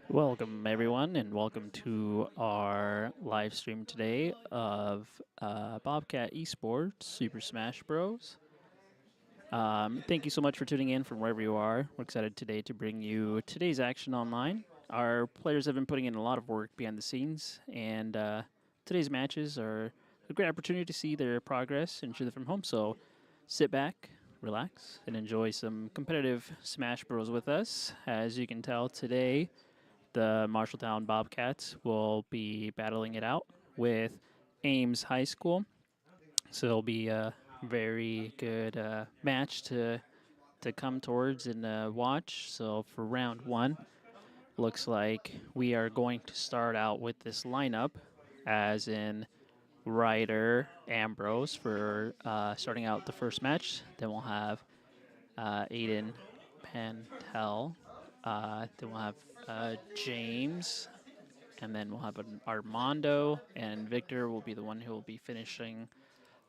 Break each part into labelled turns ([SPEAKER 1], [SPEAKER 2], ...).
[SPEAKER 1] Welcome, everyone, and welcome to our live stream today of Bobcat Esports Super Smash Bros. Thank you so much for tuning in from wherever you are. We're excited today to bring you today's action online. Our players have been putting in a lot of work behind the scenes, and today's matches are a great opportunity to see their progress and share them from home. So sit back, relax, and enjoy some competitive Smash Bros with us. As you can tell today, the Marshalltown Bobcats will be battling it out with Ames High School. So it'll be a very good match to come towards and watch. So for round one, looks like we are going to start out with this lineup, as in Ryder Ambrose for starting out the first match. Then we'll have Aiden Pantel. Then we'll have James, and then we'll have an Armando, and Victor will be the one who will be finishing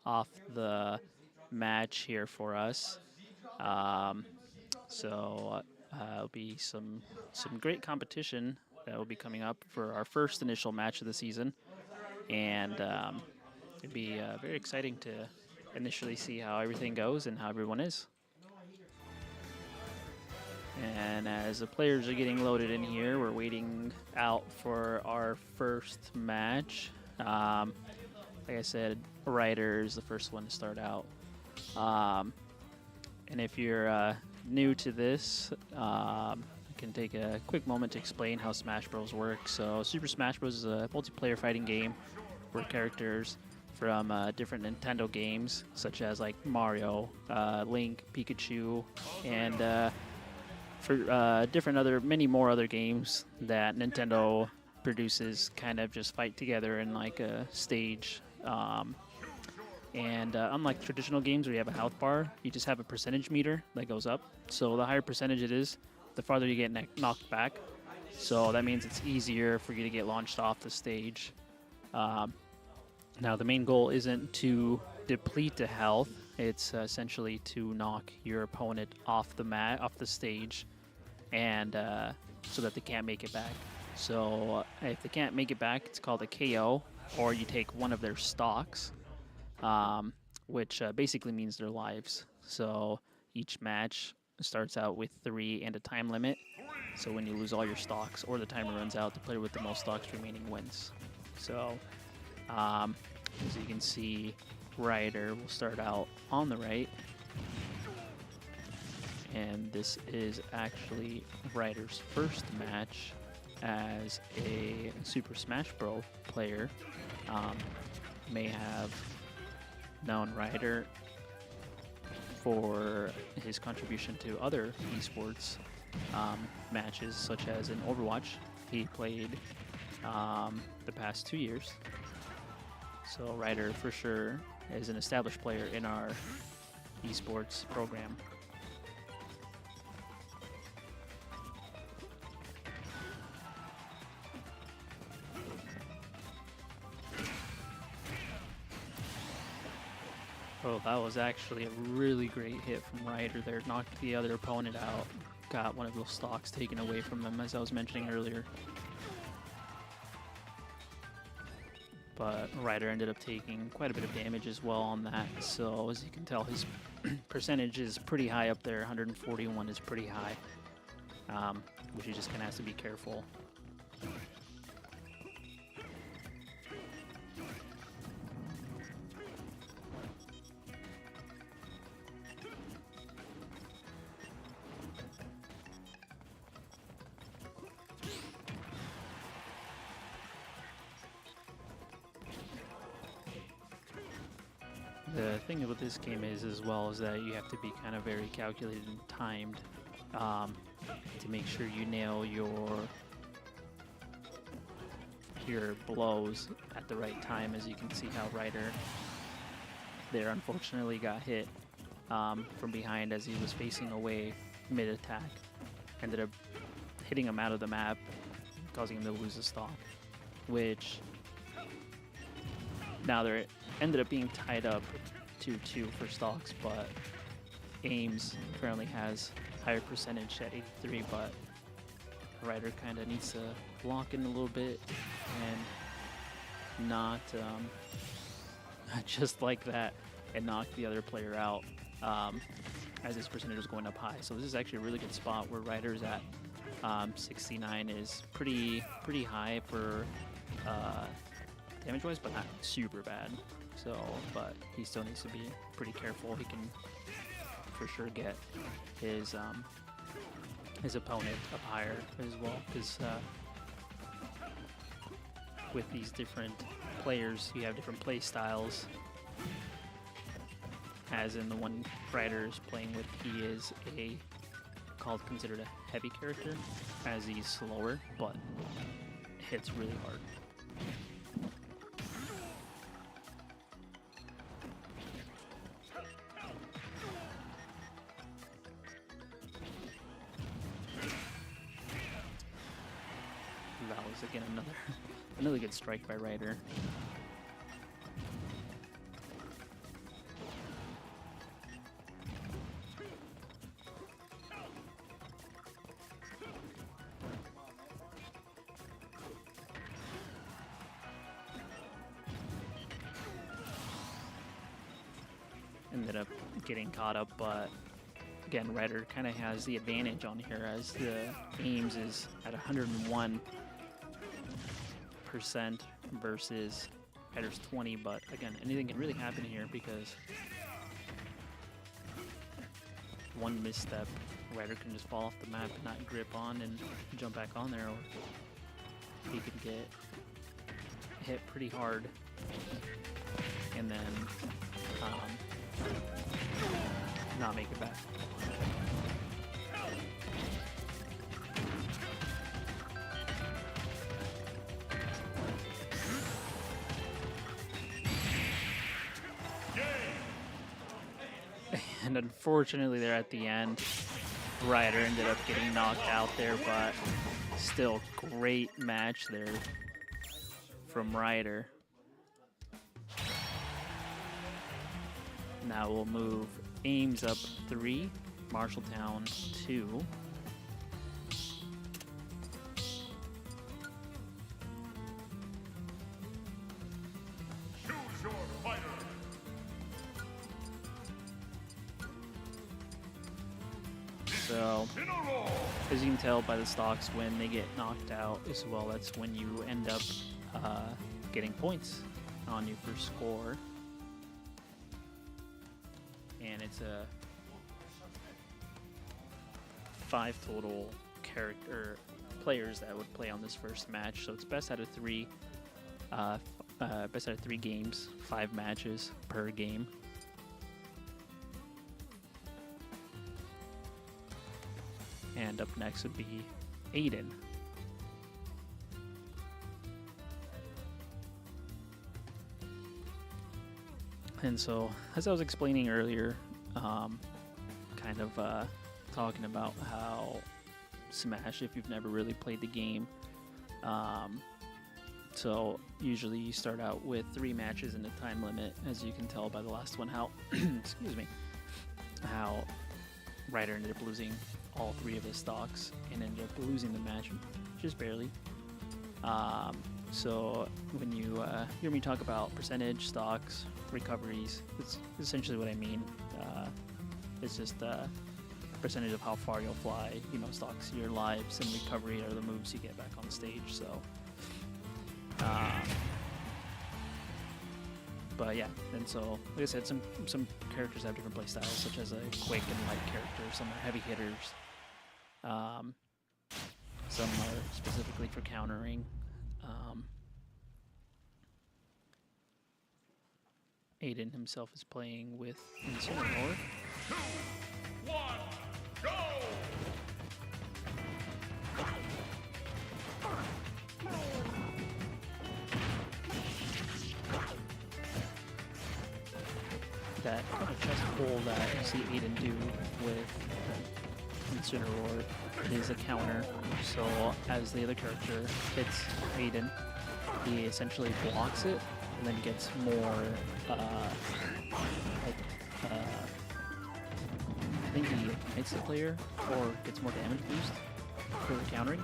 [SPEAKER 1] off the match here for us. So it'll be some great competition that will be coming up for our first initial match of the season, and it'd be very exciting to initially see how everything goes and how everyone is. And as the players are getting loaded in here, we're waiting out for our first match. Like I said, Ryder is the first one to start out. And if you're new to this, I can take a quick moment to explain how Smash Bros. Works. So Super Smash Bros. Is a multiplayer fighting game where characters from different Nintendo games, such as like Mario, Link, Pikachu, and for many more other games that Nintendo produces, kind of just fight together in like a stage. And unlike traditional games where you have a health bar, you just have a percentage meter that goes up. So the higher percentage it is, the farther you get knocked back. So that means it's easier for you to get launched off the stage. Now the main goal isn't to deplete the health. It's essentially to knock your opponent off the stage, and so that they can't make it back. So if they can't make it back, it's called a KO, or you take one of their stocks, which basically means their lives. So each match starts out with 3 and a time limit. So when you lose all your stocks or the timer runs out, the player with the most stocks remaining wins. So as you can see, Ryder will start out on the right. And this is actually Ryder's first match as a Super Smash Bros. Player. May have known Ryder for his contribution to other esports matches, such as in Overwatch. He played the past 2 years. So Ryder, for sure, is an established player in our esports program. Oh, that was actually a really great hit from Ryder there. Knocked the other opponent out. Got one of those stocks taken away from him, as I was mentioning earlier. But Ryder ended up taking quite a bit of damage as well on that. So as you can tell, his percentage is pretty high up there. 141 is pretty high, which he just kind of has to be careful. The thing about this game is, as well, is that you have to be kind of very calculated and timed to make sure you nail your blows at the right time. As you can see how Ryder there unfortunately got hit from behind as he was facing away mid-attack. Ended up hitting him out of the map, causing him to lose a stock, which now they're ended up being tied up 2-2 for stocks, but Ames currently has higher percentage at 83, but Ryder kind of needs to lock in a little bit and not just like that and knock the other player out as his percentage is going up high. So this is actually a really good spot where Ryder's at 69 is pretty high for damage-wise, but not super bad. So, but he still needs to be pretty careful. He can for sure get his opponent up higher as well, because with these different players, you have different play styles. As in the one Ryder is playing with, he is considered a heavy character, as he's slower, but hits really hard. That was again another good strike by Ryder. Ended up getting caught up, but again, Ryder kind of has the advantage on here, as the Ames is at 101% versus Ryder's 20. But again, anything can really happen here, because one misstep, Ryder can just fall off the map and not grip on and jump back on there, or he could get hit pretty hard and then not make it back. And unfortunately there at the end, Ryder ended up getting knocked out there, but still great match there from Ryder. Now we'll move Ames up 3, Marshalltown 2.
[SPEAKER 2] Choose your fighter.
[SPEAKER 1] So, as you can tell by the stocks, when they get knocked out as well, that's when you end up getting points on your first score. And it's a 5 total players that would play on this first match. So it's best out of 3, best out of 3 games, 5 matches per game. And up next would be Aiden. And so, as I was explaining earlier, kind of talking about how Smash, if you've never really played the game, so usually you start out with 3 matches and a time limit, as you can tell by the last one, how, excuse me, how Ryder ended up losing all 3 of his stocks and ended up losing the match just barely. So when you hear me talk about percentage, stocks, recoveries, it's essentially what I mean. It's just percentage of how far you'll fly. You know, stocks, your lives, and recovery are the moves you get back on stage. So, but yeah, and so like I said, some characters have different play styles, such as a quick and light character. Some are heavy hitters. Some are specifically for countering. Aiden himself is playing with Incineroar.
[SPEAKER 2] 2, 1, go!
[SPEAKER 1] That kind of chest pull that you see Aiden do with Incineroar is a counter. So as the other character hits Aiden, he essentially blocks it and then gets more, I think he hits the player or gets more damage boost. for the countering.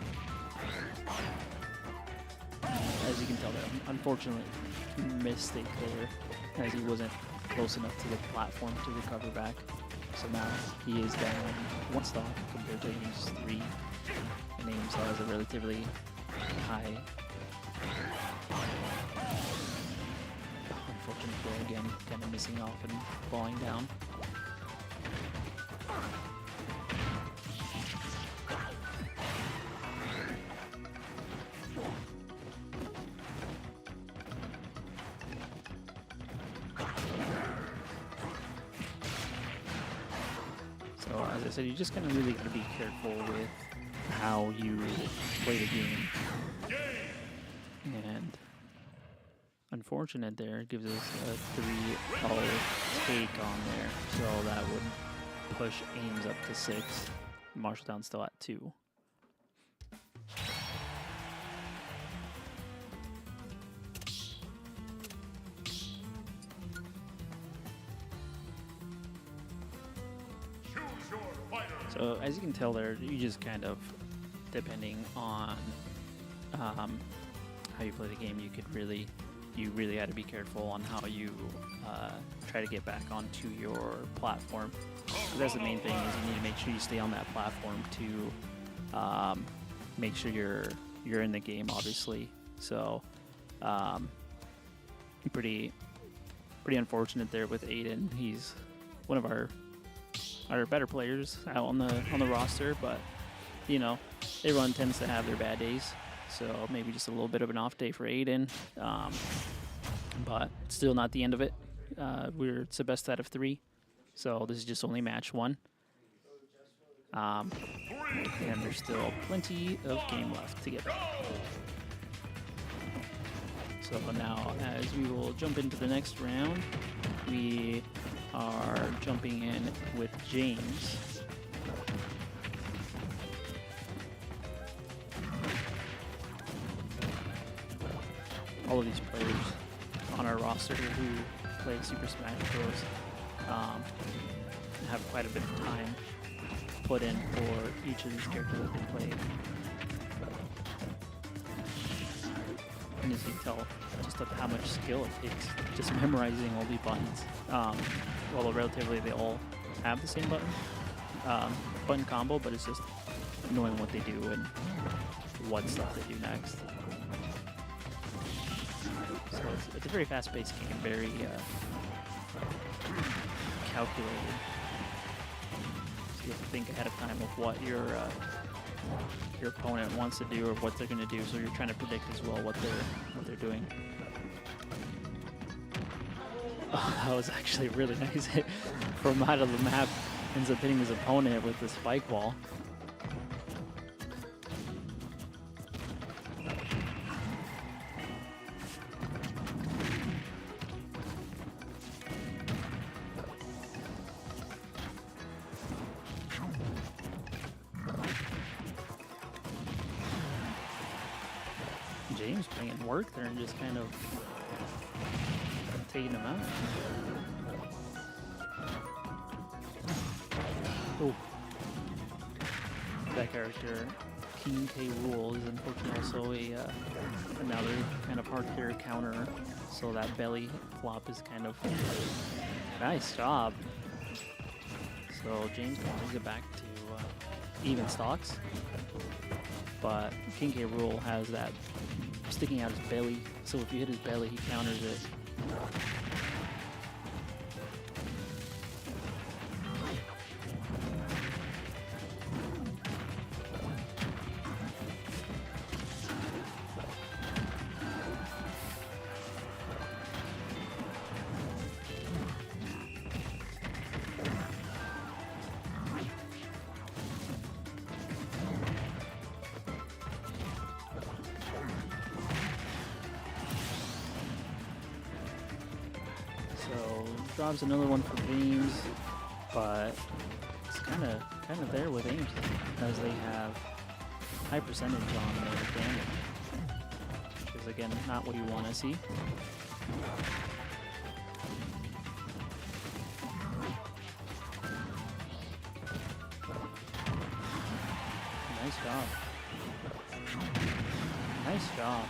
[SPEAKER 1] As you can tell, there, unfortunately, mistake there, as he wasn't close enough to the platform to recover back. So now he is down one stock compared to Ames 3, and Ames has a relatively high. Unfortunate throw again, kind of missing off and falling down. So as I said, you just kind of really got to be careful with how you play the game. And unfortunate there, gives us a 3-0 take on there. So that would push Ames up to 6. Marshalltown still at 2. So as you can tell there, you just kind of, depending on how you play the game, you really had to be careful on how you try to get back onto your platform. So that's the main thing, is you need to make sure you stay on that platform to make sure you're in the game, obviously. So pretty unfortunate there with Aiden. He's one of our better players out on the roster, but you know, everyone tends to have their bad days. So maybe just a little bit of an off day for Aiden, but still not the end of it. It's the best out of 3, so this is just only match 1. And there's still plenty of game left to get back. So now, as we will jump into the next round, we are jumping in with James. All of these players on our roster who play Super Smash Bros. Have quite a bit of time put in for each of these characters that they play. And as you can tell, just how much skill it takes just memorizing all these buttons. Although relatively they all have the same button combo, but it's just knowing what they do and what stuff they do next. So it's a very fast-paced game, very calculated. So you have to think ahead of time of what your opponent wants to do or what they're going to do. So you're trying to predict as well what they're doing. Oh, that was actually really nice. From out of the map, ends up hitting his opponent with the spike wall. James bringing work there and just kind of taking him out. Oh, that character, King K. Rool, is unfortunately also another kind of hard carry counter. So that belly flop is kind of nice job. So James brings it back to even stocks, but King K. Rool has that sticking out his belly, so if you hit his belly, he counters it. Drops another one for Ames, but it's kind of there with Ames as they have high percentage on their damage, which is again not what you want to see. Nice job. Nice job.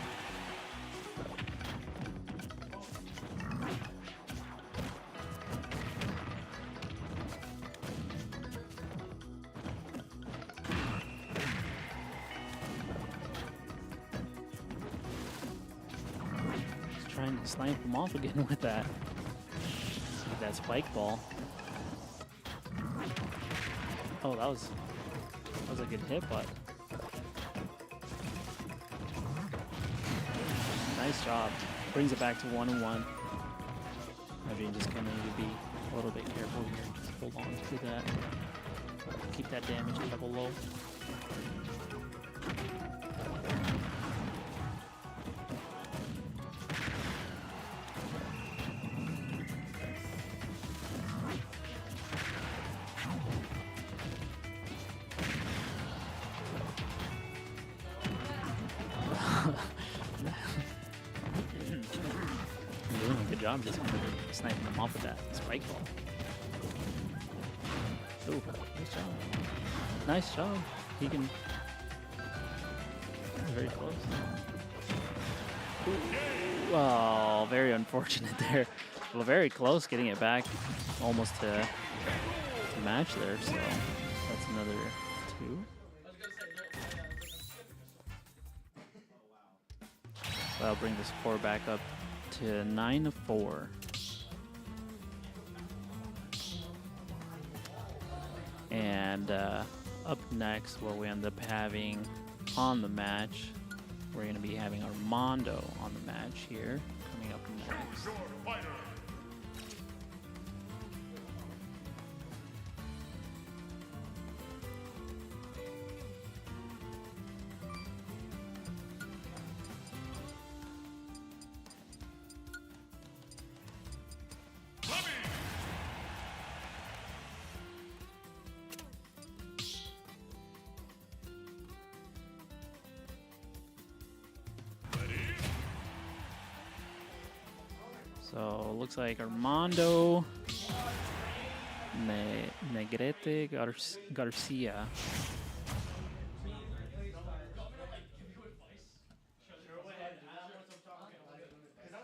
[SPEAKER 1] Just trying to snipe him off again with that. With that spike ball. Oh, that was a good hit, but nice job. Brings it back to 1-1. Maybe just kind of need to be a little bit careful here. Just hold on to that. Keep that damage level low. Doing a good job just kind of sniping them off with that spike ball. Ooh, nice job. Nice job. He can. Very close. Ooh. Oh, very unfortunate there. Well, very close getting it back almost to match there, so that's another 2. So that'll bring the score back up to 9-4. And up next, what we end up having on the match, we're going to be having Armando on the match here, coming up next. So looks like Armando Negrete Garcia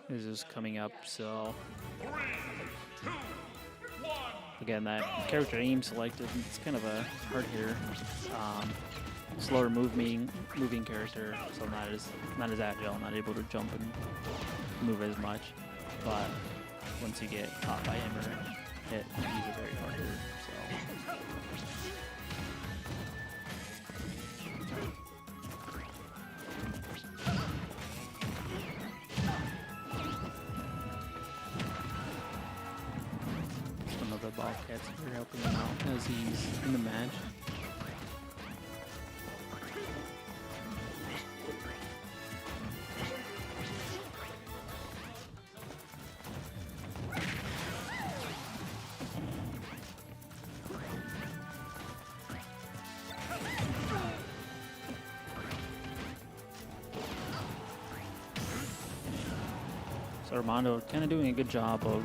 [SPEAKER 1] is just coming up. So again, that character Ames selected, it's kind of a hard hitter, slower moving character, so not as agile, not able to jump and move as much. But once you get caught by him or hit, he's a very hard hitter. So some of the Bobcats are helping him out as he's in the match. Armando kind of doing a good job of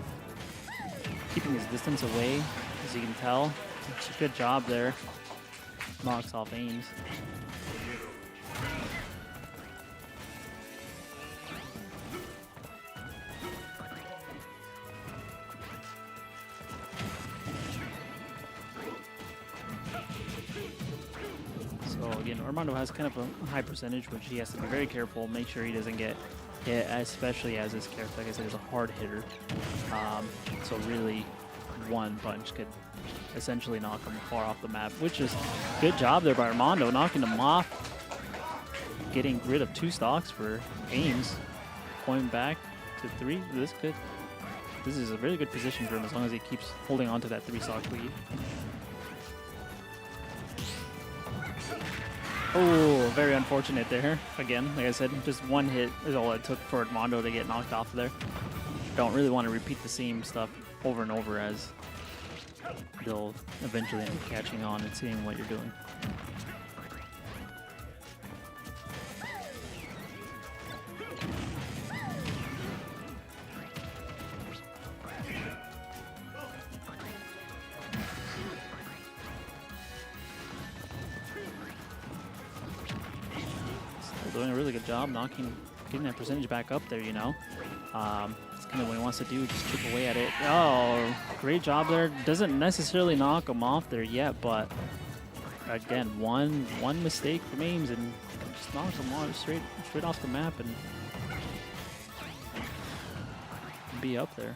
[SPEAKER 1] keeping his distance away, as you can tell. It's a good job there. Knocks off Ames. So again, Armando has kind of a high percentage, which he has to be very careful, make sure he doesn't get hit, especially as this character, like I said, is a hard hitter. So really, one punch could essentially knock him far off the map, which is good job there by Armando, knocking him off, getting rid of 2 stocks for Ames, going back to 3. This is a really good position for him as long as he keeps holding on to that 3-stock lead. Oh, very unfortunate there. Again, like I said, just one hit is all it took for Armando to get knocked off there. Don't really want to repeat the same stuff over and over, as they'll eventually end up catching on and seeing what you're doing. doing a really good job getting that percentage back up there, you know. It's kind of what he wants to do, just chip away at it. Oh, great job there. Doesn't necessarily knock him off there yet, but again, one mistake from Ames and just knocks him off straight off the map and be up there.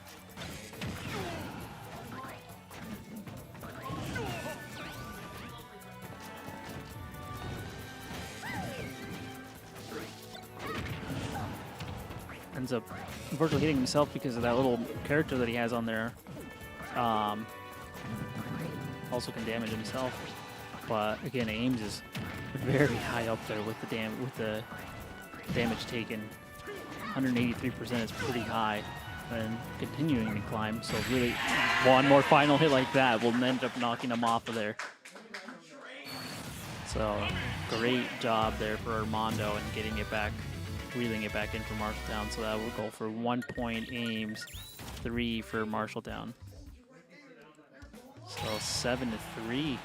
[SPEAKER 1] Ends up unfortunately hitting himself because of that little character that he has on there. Also can damage himself, but again, Ames is very high up there with the damage taken. 183% is pretty high, and continuing to climb. So really, one more final hit like that will end up knocking him off of there. So great job there for Armando and getting it back. Reeling it back in for Marshalltown, so that will go for 1 point Ames, 3 for Marshalltown. So 7-3.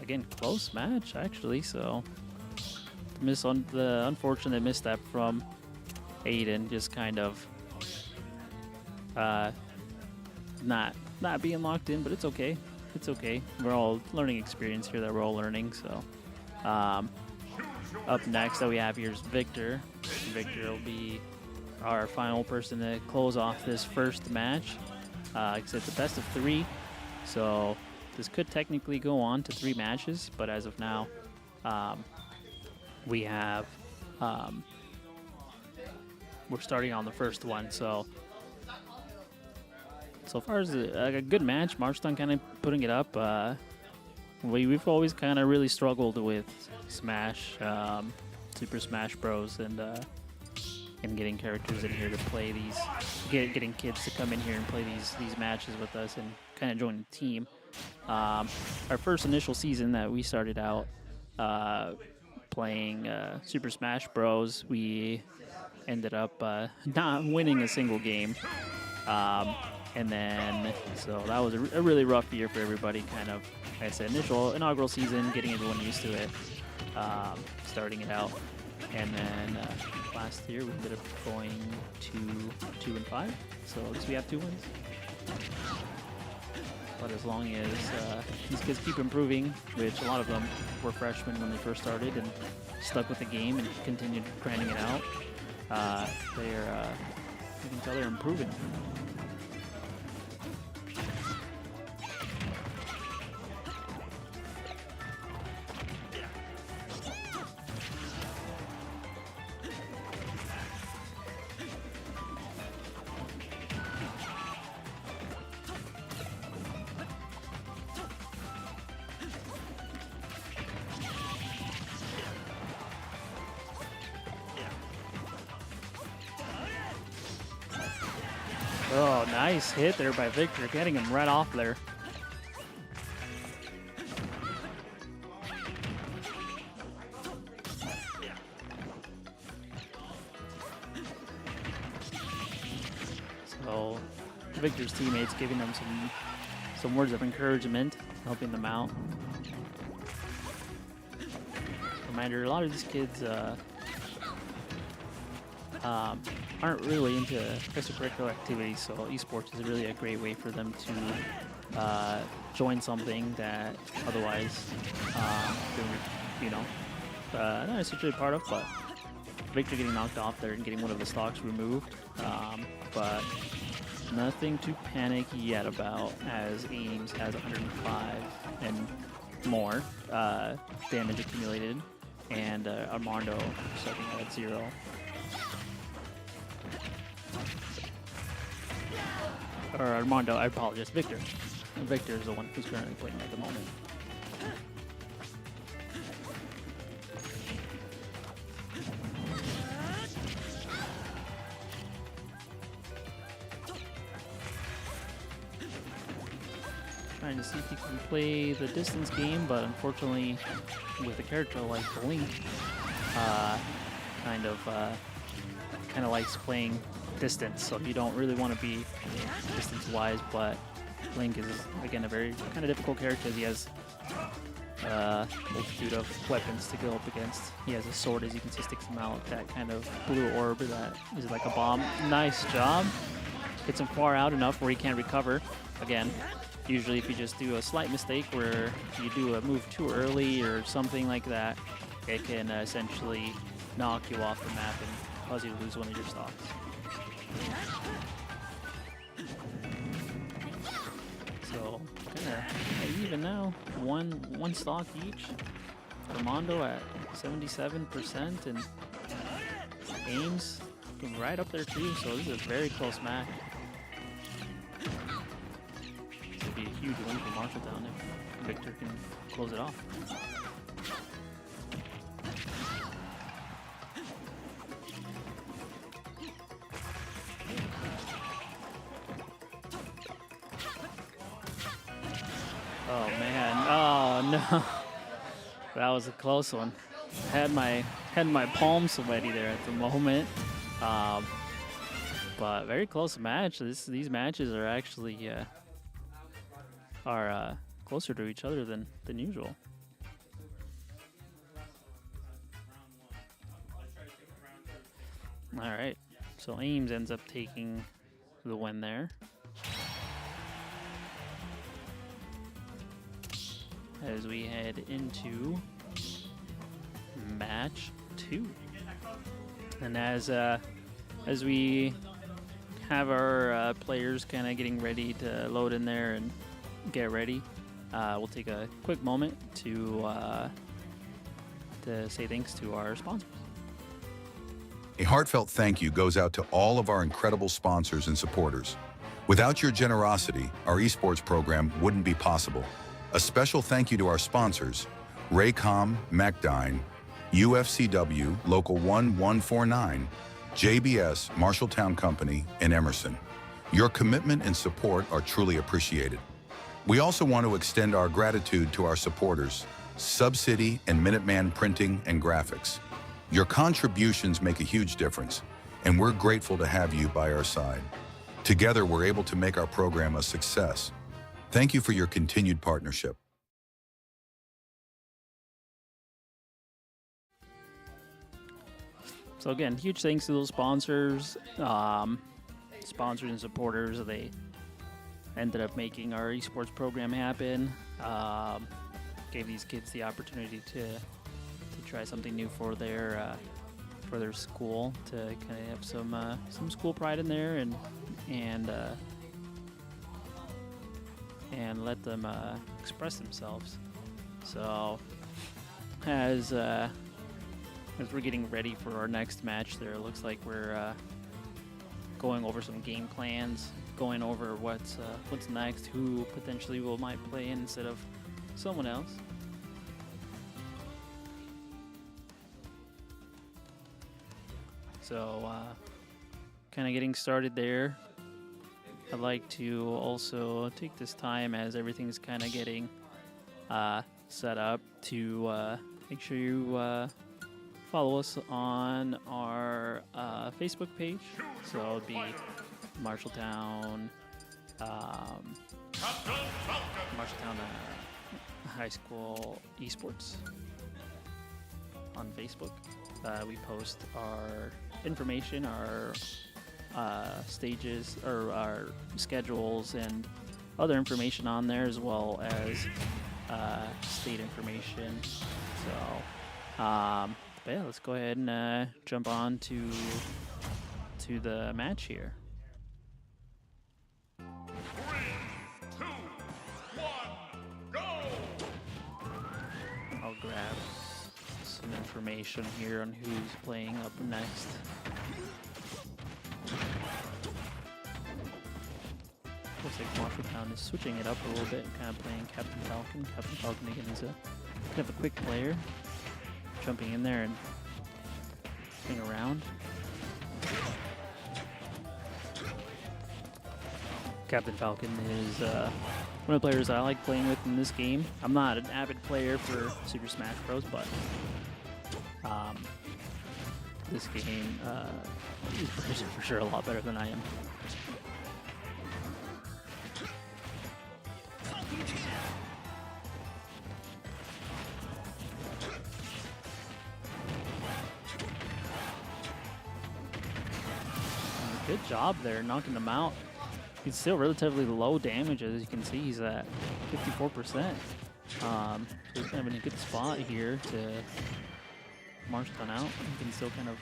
[SPEAKER 1] Again, close match actually. So the unfortunate misstep from Aiden, just kind of not being locked in, but it's okay. It's okay. We're all learning experience here that we're all learning. So. Up next that we have here is Victor. Victor will be our final person to close off this first match. It's a best of 3, so this could technically go on to 3 matches, but as of now, we have we're starting on the first one. So far as a good match, Marshalltown kind of putting it up. We've always kind of really struggled with Smash, Super Smash Bros, and getting characters in here to play these, getting kids to come in here and play these matches with us and kind of join the team. Our first initial season that we started out playing Super Smash Bros, we ended up not winning a single game. And then, so that was a really rough year for everybody, kind of, like I said, inaugural season, getting everyone used to it, starting it out. And then last year we ended up going to 2-5, so at least we have 2 wins. But as long as these kids keep improving, which a lot of them were freshmen when they first started and stuck with the game and continued grinding it out, you can tell they're improving. Oh, nice hit there by Victor, getting him right off there. So Victor's teammates giving them some words of encouragement, helping them out. Reminder, a lot of these kids aren't really into extracurricular activities, so esports is really a great way for them to join something that otherwise they're, not necessarily part of. But Victor getting knocked off there and getting one of the stocks removed, but nothing to panic yet about, as Ames has 105 and more damage accumulated, and Armando starting at 0. Or Armando, I apologize, Victor. Victor is the one who's currently playing at the moment. Trying to see if he can play the distance game, but unfortunately, with a character like Link, kind of likes playing distance, so you don't really want to be distance-wise, but Link is, again, a very kind of difficult character. He has multitude of weapons to go up against. He has a sword, as you can see, sticks him out. That kind of blue orb that is like a bomb. Nice job. Gets him far out enough where he can't recover. Again, usually if you just do a slight mistake where you do a move too early or something like that, it can essentially knock you off the map and cause you to lose one of your stocks. So kind of even now, one stock each. Armando at 77% and Ames right up there too. So this is a very close match. This would be a huge win for Marshalltown if Victor can close it off. Oh man, oh no. That was a close one. Had my palms sweaty there at the moment. But very close match. These matches are actually closer to each other than usual. All right, so Ames ends up taking the win there. As we head into match 2, and as we have our players kind of getting ready to load in there and get ready, we'll take a quick moment to say thanks to our sponsors.
[SPEAKER 3] A heartfelt thank you goes out to all of our incredible sponsors and supporters. Without your generosity, our esports program wouldn't be possible. A special thank you to our sponsors, Raycom, MacDine, UFCW, Local 1149, JBS, Marshalltown Company, and Emerson. Your commitment and support are truly appreciated. We also want to extend our gratitude to our supporters, Subcity and Minuteman Printing and Graphics. Your contributions make a huge difference, and we're grateful to have you by our side. Together, we're able to make our program a success. Thank you for your continued partnership.
[SPEAKER 1] So again, huge thanks to those sponsors, sponsors and supporters. They ended up making our esports program happen. Gave these kids the opportunity to try something new for their school, to kind of have some school pride in there and let them express themselves. So as we're getting ready for our next match there, it looks like we're going over some game plans, going over what's next, who potentially might play in instead of someone else. So kind of getting started there. I'd like to also take this time, as everything's kind of getting set up, to make sure you follow us on our Facebook page. So it'll be Marshalltown High School Esports on Facebook. We post our information, our stages, or our schedules, and other information on there, as well as state information. So but yeah, let's go ahead and jump on to the match here.
[SPEAKER 2] 3, 2, 1, go!
[SPEAKER 1] I'll grab some information here on who's playing up next. Looks like Marshalltown is switching it up a little bit, kind of playing Captain Falcon. Captain Falcon again is kind of a quick player, jumping in there and swing around. Captain Falcon is one of the players I like playing with in this game. I'm not an avid player for Super Smash Bros, but this game is for sure a lot better than I am. Good job there, knocking them out. He's still relatively low damage, as you can see. He's at 54%. So he's kind of in a good spot here to Marshalltown out. He can still kind of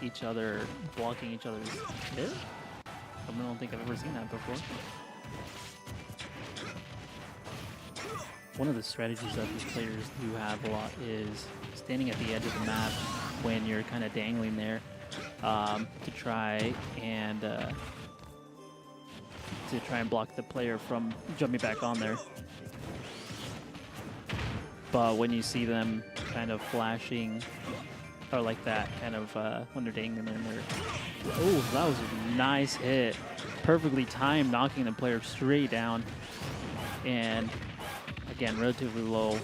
[SPEAKER 1] each other, blocking each other's hit. I don't think I've ever seen that before. One of the strategies that these players do have a lot is standing at the edge of the map when you're kind of dangling there to try and block the player from jumping back on there. But when you see them kind of flashing or like that, kind of when they're dangling there, oh, that was a nice hit, perfectly timed, knocking the player straight down, and again, relatively low,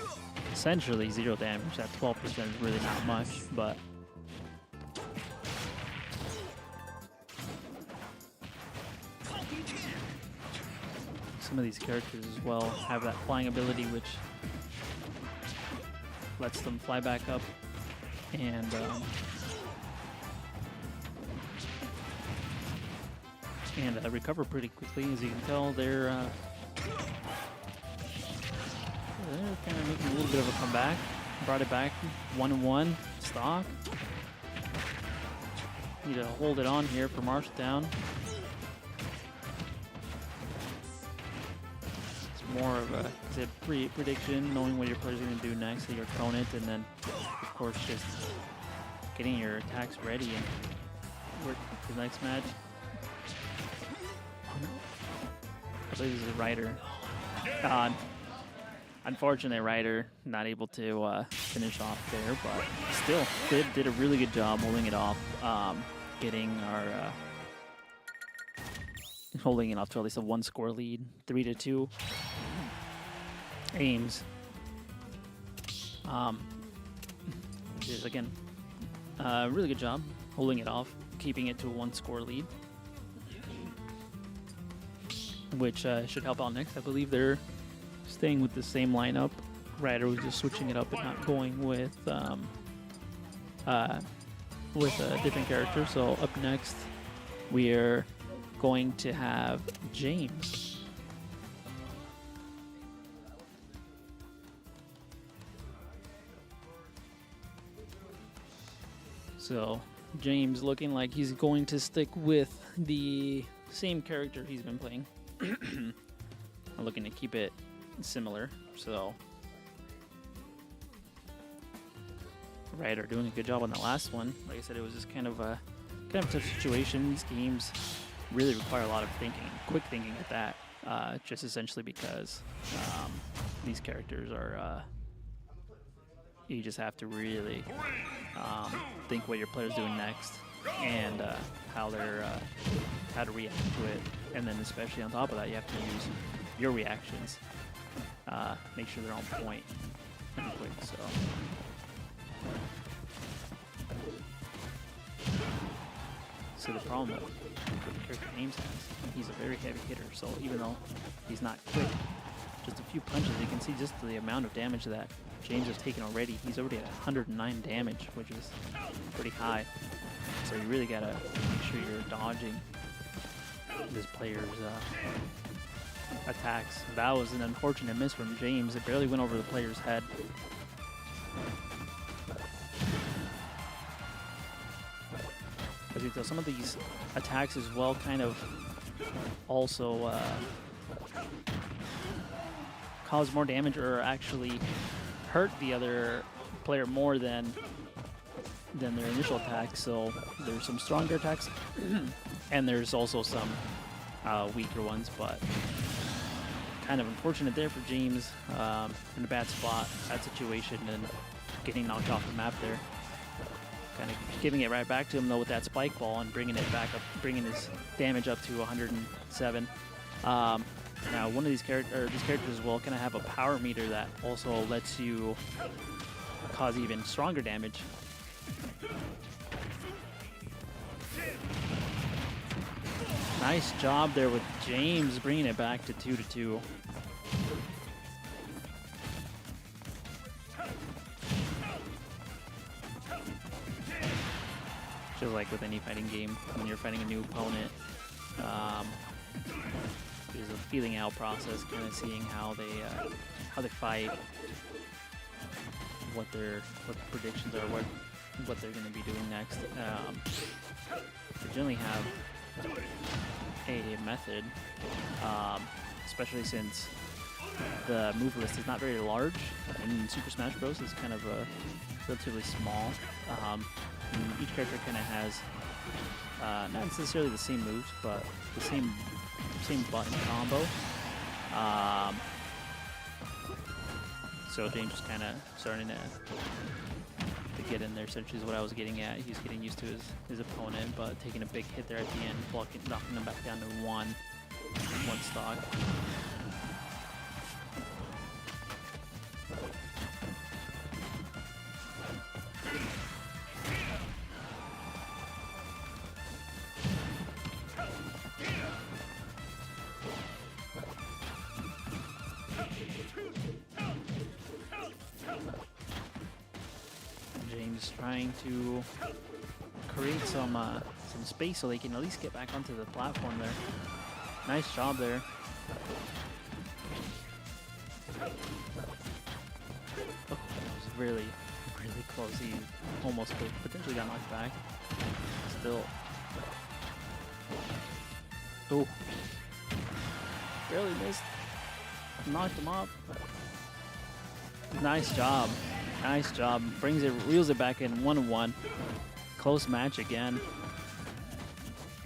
[SPEAKER 1] essentially 0 damage. That 12% is really not much, but some of these characters as well have that flying ability, which lets them fly back up and recover pretty quickly. As you can tell, they're kind of making a little bit of a comeback. Brought it back 1-1 stock. Need to hold it on here for Marshalltown. It's more of a prediction, knowing what your player's going to do next to your opponent, and then, of course, just getting your attacks ready and work for the next match. I believe this is Ryder. Unfortunate Ryder not able to finish off there, but still did a really good job holding it off, holding it off to at least a 1-score lead, 3-2. Ames. Is again really good job holding it off, keeping it to a 1-score lead, which should help out next. I believe they're staying with the same lineup. Ryder was just switching it up and not going with a different character. So up next, we're going to have James. So James looking like he's going to stick with the same character he's been playing. I'm looking to keep it similar. So Ryder doing a good job on the last one. Like I said, it was just kind of a tough situation. These games really require a lot of thinking, quick thinking at that. Just essentially because these characters are you just have to really think what your player's doing next and how to react to it, and then especially on top of that, you have to use your reactions. Make sure they're on point and quick. So the problem with the character Ames has, he's a very heavy hitter. So even though he's not quick, just a few punches, you can see just the amount of damage that James has taken already. He's already at 109 damage, which is pretty high. So you really gotta make sure you're dodging this player's attacks. That was an unfortunate miss from James. It barely went over the player's head. As you can tell, some of these attacks as well kind of also cause more damage or actually hurt the other player more than their initial attack. So there's some stronger attacks and there's also some weaker ones, but kind of unfortunate there for James, in a bad spot, bad situation, and getting knocked off the map there. Kind of giving it right back to him though with that spike ball and bringing it back up, bringing his damage up to 107. Now one of these characters as well kind of have a power meter that also lets you cause even stronger damage. Nice job there with James bringing it back to 2-2. Feels like with any fighting game, when you're fighting a new opponent, there's a feeling out process, kind of seeing how they fight, what the predictions are, what they're going to be doing next. They generally have a method, especially since the move list is not very large. In Super Smash Bros. It's kind of relatively small. And each character kind of has not necessarily the same moves, but the same button combo. So James is kind of starting to get in there, essentially is what I was getting at. He's getting used to his opponent, but taking a big hit there at the end, knocking him back down to one stock. James trying to create some space so they can at least get back onto the platform there. Nice job there. Oh, that was really close. He almost potentially got knocked back. Still. Oh. Barely missed. Knocked him up. Nice job. Nice job. Reels it back in 1-1. Close match again.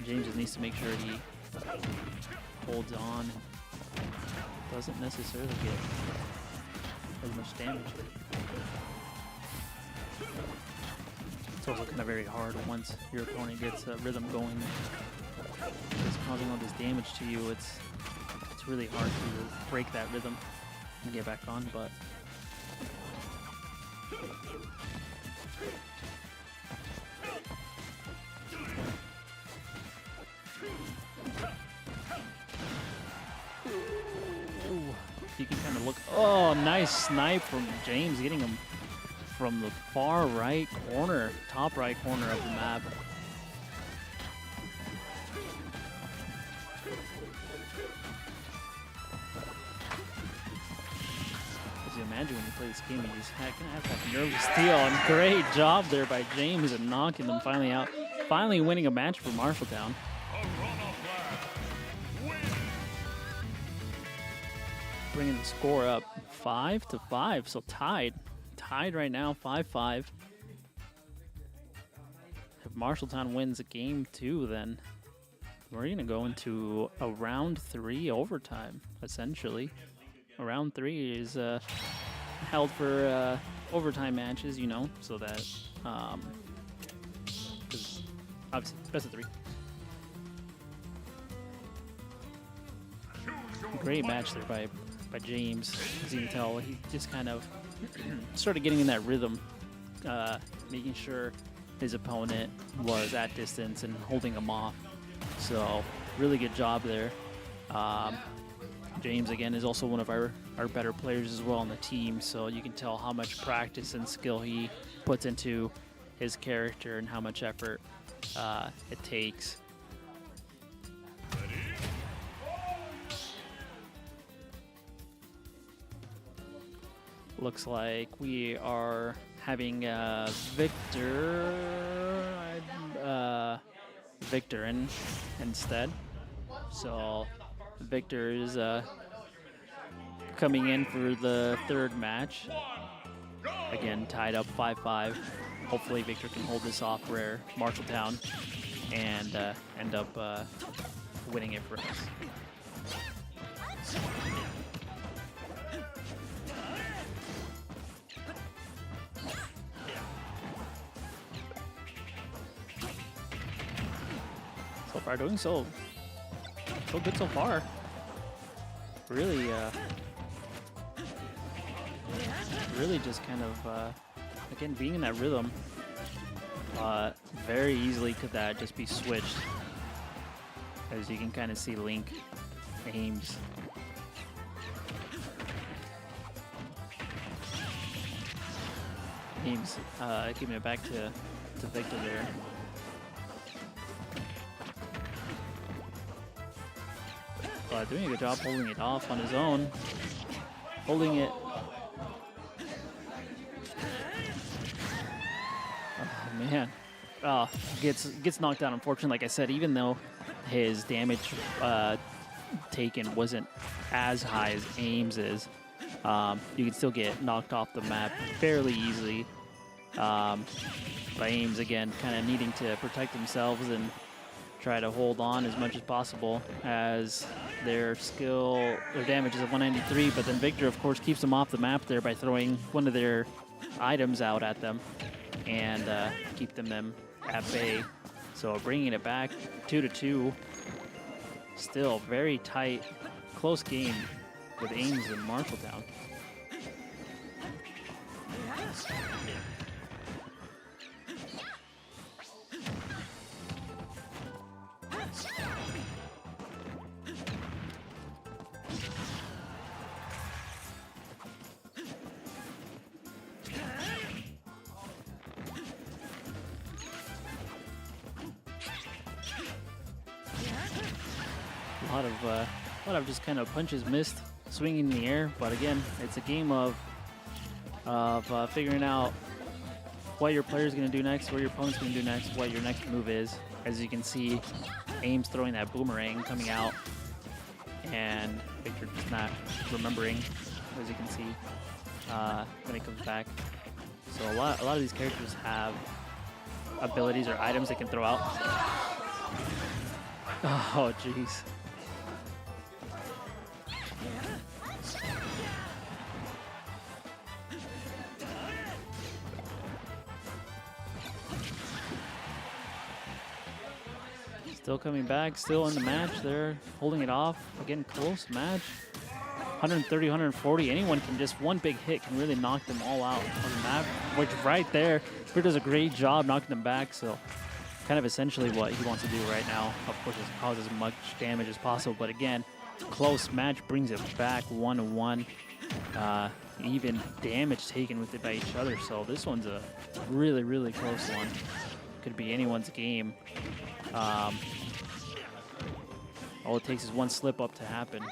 [SPEAKER 1] James just needs to make sure he holds on. Doesn't necessarily get as much damage. It's also kind of very hard once your opponent gets a rhythm going. It's causing all this damage to you. It's really hard to break that rhythm and get back on, but you can kind of look. Oh, nice snipe from James, getting him from the far right corner, top right corner of the map. As you imagine when you play this game, you just kind of have that nervous steal. And great job there by James and knocking them finally out. Finally winning a match for Marshalltown. Bringing the score up 5-5, so tied right now, 5-5. If Marshalltown wins game 2, then we're gonna go into a round 3 overtime, essentially. A round 3 is held for overtime matches, you know, so that, because obviously, best of 3. Great match there by James. As you can tell, he just kind of started getting in that rhythm, making sure his opponent was at distance and holding him off. So really good job there. James, again, is also one of our better players as well on the team, so you can tell how much practice and skill he puts into his character and how much effort it takes. Looks like we are having Victor instead. So Victor is coming in for the 3rd match. Again, tied up 5-5. Hopefully Victor can hold this off for Marshalltown and end up winning it for us. So far, doing so good so far. Really just kind of again being in that rhythm. Very easily could that just be switched, as you can kind of see Link, Ames. Ames giving it back to Victor there. doing a good job holding it off on his own. Holding it. Oh, man. Gets knocked out, unfortunately. Like I said, even though his damage taken wasn't as high as Ames is, you can still get knocked off the map fairly easily. By Ames, again, kind of needing to protect themselves and try to hold on as much as possible, as their damage is at 193, but then Victor, of course, keeps them off the map there by throwing one of their items out at them and keep them at bay. So bringing it back 2-2. Still very tight, close game with Ames and Marshalltown. A lot of just kind of punches missed, swinging in the air. But again, it's a game of figuring out what your player's going to do next, what your opponent's going to do next, what your next move is. As you can see, Ames throwing that boomerang coming out, and Victor just not remembering, as you can see, when it comes back. So a lot of these characters have abilities or items they can throw out. Oh, jeez. Still coming back, still in the match there, holding it off. Again, close match. 130, 140. Anyone can just, one big hit can really knock them all out on the map, which right there, Victor does a great job knocking them back. So kind of essentially what he wants to do right now. Of course, is cause as much damage as possible. But again, close match brings it back 1-1. Even damage taken with it by each other. So this one's a really, really close one. Could be anyone's game. All it takes is one slip up to happen.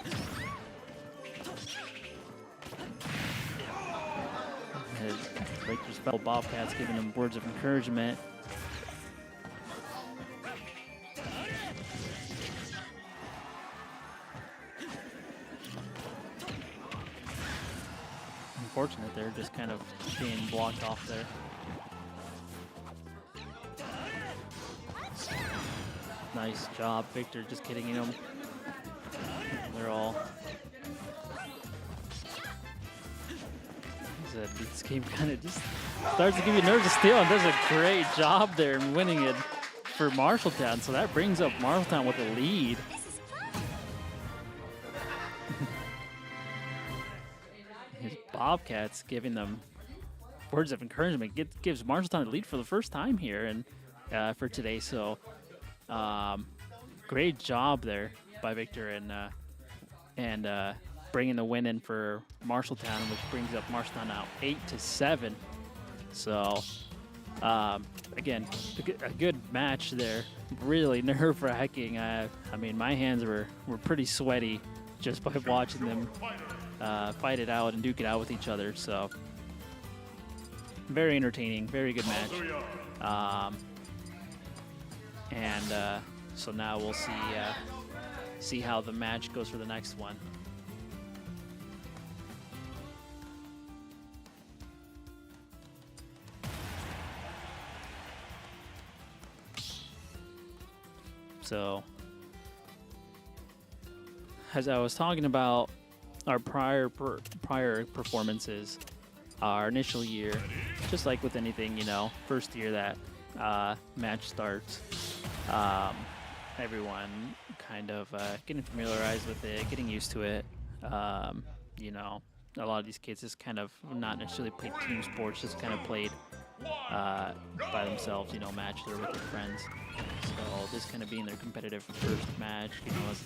[SPEAKER 1] Victor's fellow Bobcats giving him words of encouragement. Unfortunate they're just kind of being blocked off there. Nice job, Victor, just getting him. They're all. This game kind of just starts to give you nerves to steal, and does a great job there in winning it for Marshalltown. So that brings up Marshalltown with a lead. His Bobcats giving them words of encouragement. Gives Marshalltown the lead for the first time here and for today. So. Great job there by Victor and bringing the win in for Marshalltown, which brings up Marshalltown now 8-7. So again, a good match there. Really nerve-wracking. I mean, my hands were pretty sweaty just by watching them fight it out and duke it out with each other. So very entertaining, very good match. And so now we'll see how the match goes for the next one. So, as I was talking about our prior performances, our initial year, just like with anything, first year that match starts, everyone kind of getting familiarized with it, getting used to it. A lot of these kids just kind of not necessarily played team sports, just kind of played by themselves, match there with their friends. So this kind of being their competitive first match,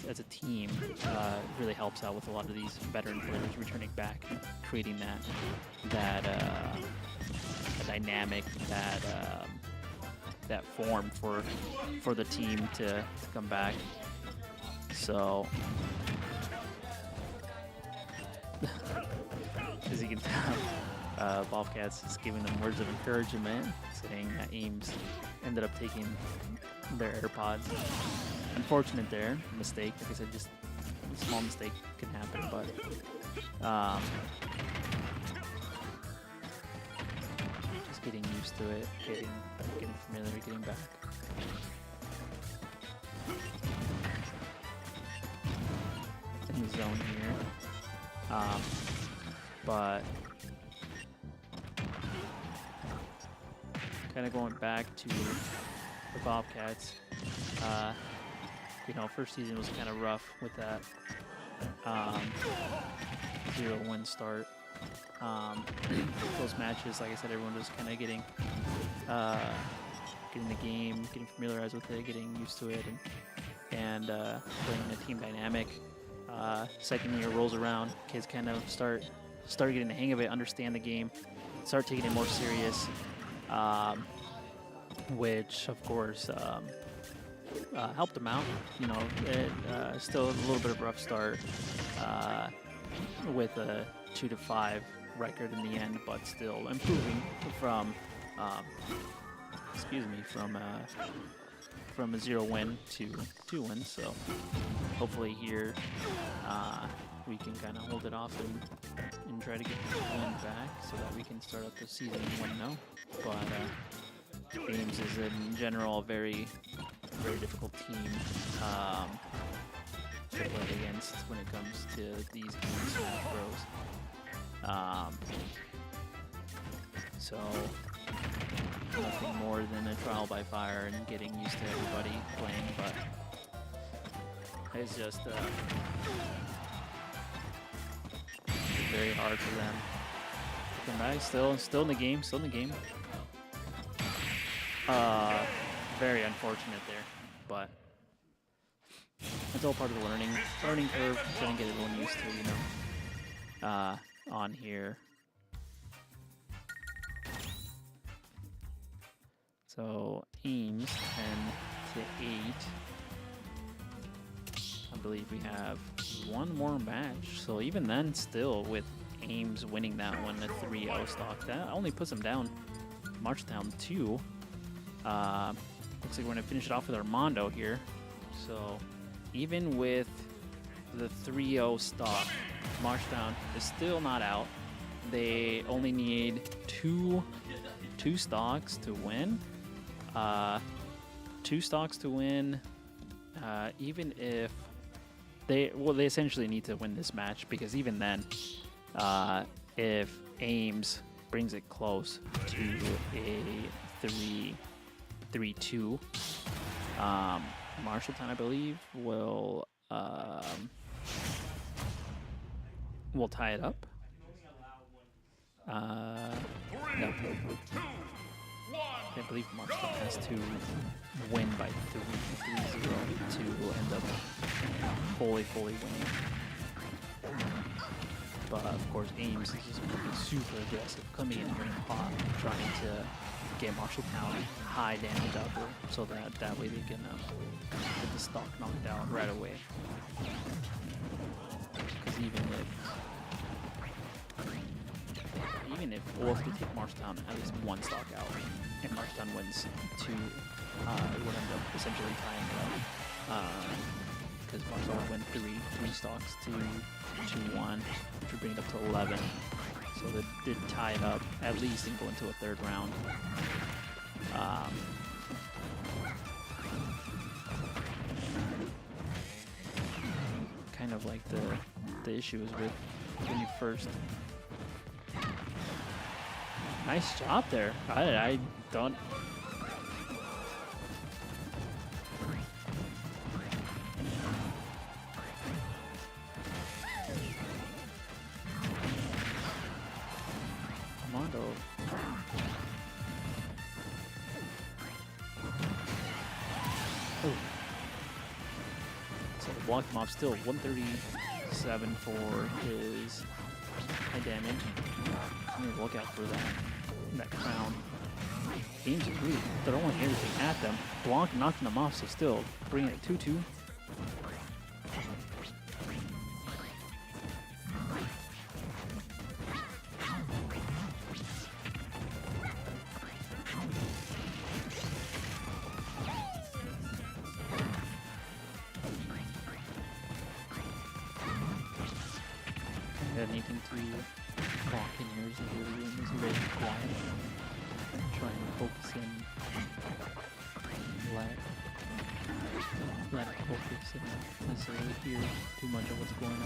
[SPEAKER 1] as a team, really helps out with a lot of these veteran players returning back and creating that dynamic, that form for the team to come back. So you can tell, Bobcats is giving them words of encouragement, saying that Ames ended up taking their AirPods. Unfortunate there, mistake. Like I said, just a small mistake can happen, but just getting used to it, getting familiar, getting back. In the zone here, but kind of going back to the Bobcats. You know, first season was kind of rough with that 0-1 start. Those matches, like I said, everyone was kind of getting the game, getting familiarized with it, getting used to it, and playing a team dynamic. Second year rolls around, kids kind of start getting the hang of it, understand the game, start taking it more serious, which of course helped them out. You know, it still a little bit of a rough start with a 2-5 record in the end, but still improving from from a 0 win to 2 wins. So hopefully here we can kind of hold it off and try to get the win back so that we can start up the season 1-0. But Ames is in general a very difficult team to play against when it comes to these games, Smash Bros. So nothing more than a trial by fire and getting used to everybody playing, but it's just very hard for them to come back. Still in the game, very unfortunate there, but it's all part of the learning curve, trying to get everyone used to, you know, on here. So Ames 10-8. I believe we have one more match. So even then, still with Ames winning that one, a 3-0 stock, that only puts them down Marshalltown 2. Looks like we're gonna finish it off with Armando here. So even with the 3-0 stock, Marshalltown is still not out. They only need two stocks to win. 2 stocks to win. Even if they essentially need to win this match, because even then, if Ames brings it close to a 3-2, Marshalltown, I believe, will tie it up. No. I believe Marshalltown has to win by 3-0 to end up fully winning. But of course, Ames is just looking super aggressive, coming in here hot, trying to get Marshalltown high damage out there, so that way they can get the stock knocked out right away. Because even if or if they take Marshalltown at least 1 stock out, and Marshalltown wins 2, it would end up essentially tying it up. Because Marshalltown would win 3 stocks to 1, which would bring it up to 11. So they did tie it up at least and go into a 3rd round. Kind of like the issue is with when you first. Nice job there. I don't. Armando. Oh. So the block him off still 137 for his high damage. I'm gonna look out for that crown. Ames is really throwing everything at them. Blanc knocking them off, so still bringing it 2-2. needing to walk in here as the room is very quiet. Try and focus in. Let it focus and not necessarily hear too much of what's going on.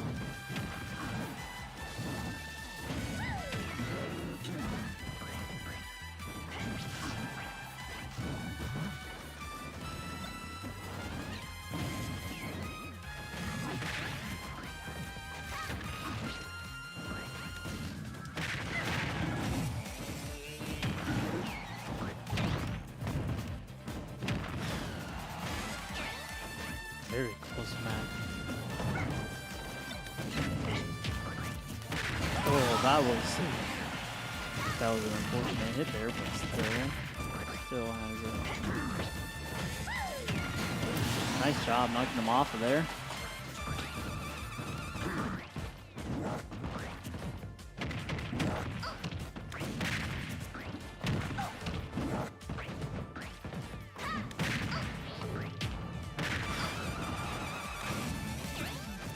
[SPEAKER 1] Very close match. Oh, that was an unfortunate hit there, but still has a nice job knocking him off of there.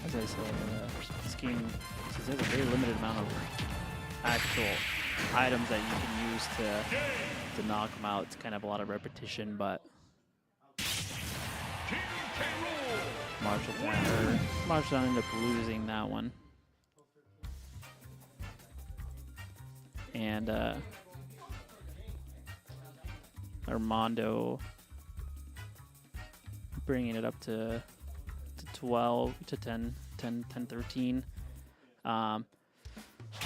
[SPEAKER 1] As I said, this game has a very limited amount of actual items that you can use to knock them out. It's kind of a lot of repetition, but Marshalltown ended up losing that one. And Armando bringing it up to 12 to 10, 13.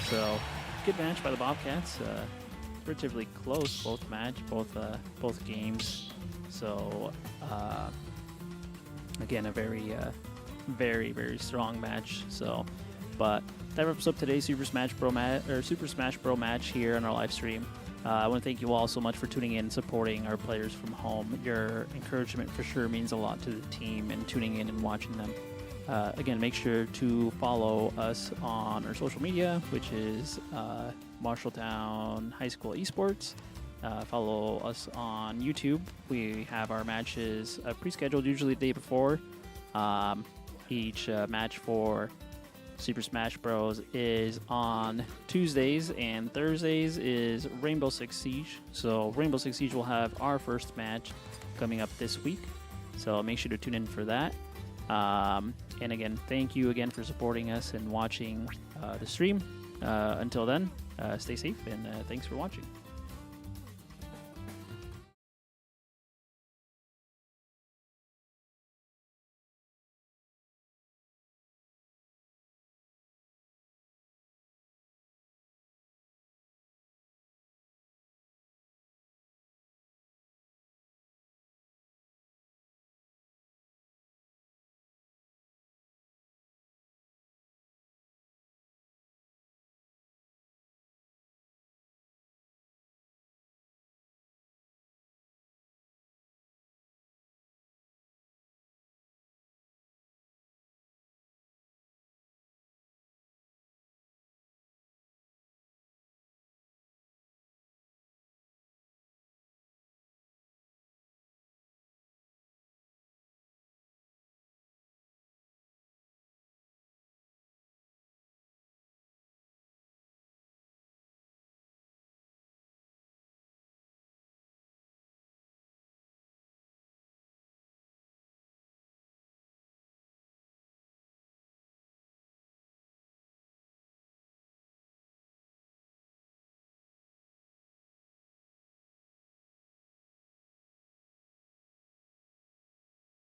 [SPEAKER 1] So good match by the Bobcats. Relatively close, both games. So again, a very strong match. So, but that wraps up today's Super Smash Bros. Match here on our live stream. I want to thank you all so much for tuning in and supporting our players from home. Your encouragement for sure means a lot to the team and tuning in and watching them. Again, make sure to follow us on our social media, which is Marshalltown High School Esports. Follow us on YouTube. We have our matches pre-scheduled usually the day before. Each match for Super Smash Bros. Is on Tuesdays, and Thursdays is Rainbow Six Siege. So Rainbow Six Siege will have our first match coming up this week. So make sure to tune in for that. And again, thank you again for supporting us and watching the stream. Until then, stay safe, and thanks for watching.